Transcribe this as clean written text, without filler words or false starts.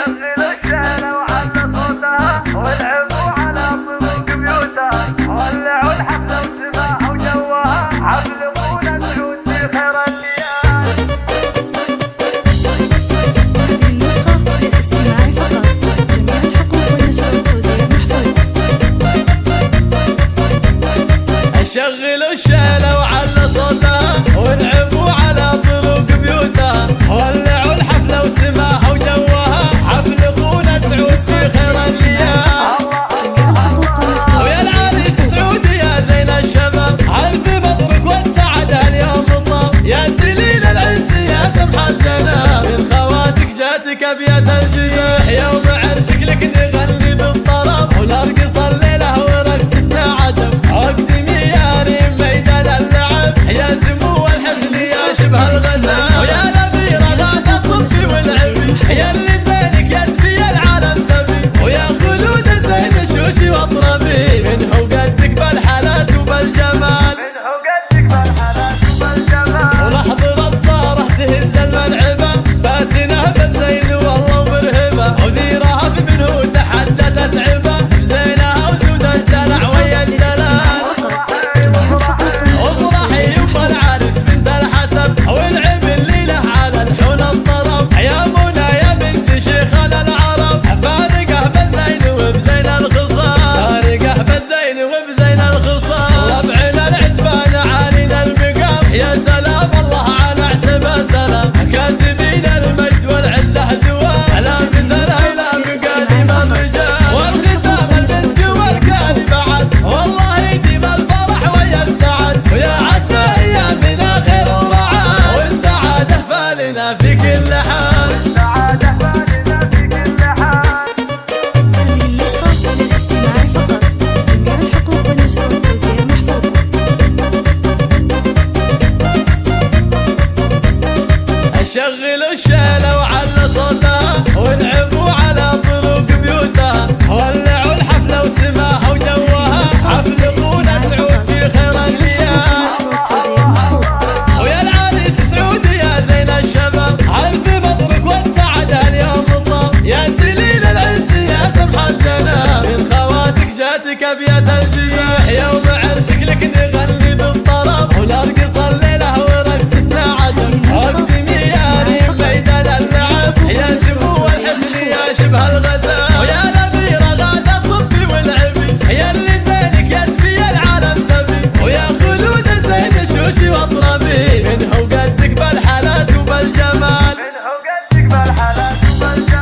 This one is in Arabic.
شغلوا الشالة وعلى صوتها والعبوا على طرق بيوتها ولعوا الحفلة وسماها وجوها عبلقونا سعود في خير الليالي. هذه النسخة للاستماع فقط. جميع الحقوق والنشر والتوزيع محفوظ. شغلوا الشالة وعلى صوتها والعبوا على طرق بيوتها ولعوا الحفلة وسماها وجوها حفلقونا سعود في خير الليالي. ويا العريس سعود يا زين الشباب ألف مبروك والسعادة اليوم طاب يا سليل العز يا سمح الجناب من خواتك جاتك أبيات الجياح يوم عرسك لك نغني بالطرب ونرقص الليلة ورقصتنا عجب عقد يا سمو الحزن يا شبه الغزال ويا نبيرة غادة طبشي والعبي يا اللي زينك يا سبي العالم سبي ويا خلود زين شوشي واطربي منه قدك بالحالات وبالجمال منه قدك بالحالات وبالجمال ولحظة صارح تهز الملعبة فاتنه بالزين والله ومرهبة وذيرها في منه تحدثت عبة بزينها وسود الدلع ويا الدلال والعب الليلة على الحون الطرب يا منى يا بنت شيخنا العرب فارقه بالزين وبزين الخصام فارقه بالزين وبزين الخصام ربعنا العتبان عالينا المقام يا سلام الله على اعتبى سلام كاسبين المجد والعزة دوام لا مثل لا مقادم الرجال والختام المسك والكالي بعد والله يديم الفرح ويا السعد ويا عسى ايامنا خير فالنا في كل حال والسعادة فالنا في كل حال. هذه النسخة للاستماع فقط. جميع الحقوق والنشر والتوزيع محفوظ. شغلوا الشالة وعلى صوتها والعبوا على طرق بيوتها ولعوا الحفلة وسماها وجوها حفلقونا سعود في خير الليالي. ويا العريس سعود يا زين الشباب ألف مبروك والسعادة اليوم طاب يا سليل العز يا سمح الجناب من خواتك جاتك أبيات الجياح يوم عرسك لك نغني بالطرب ونرقص الليلة ورقصتنا عجب عقد مياري ميدان اللعب يا سمو الحزن يا شبه الغزال ويا نبيرة غادة طبي والعبي يا اللي زينك يا سبي العالم سبي ويا خلود زين شوشي واطربي منه قدك بالحالات وبالجمال منه قدك بالحالات وبالجمال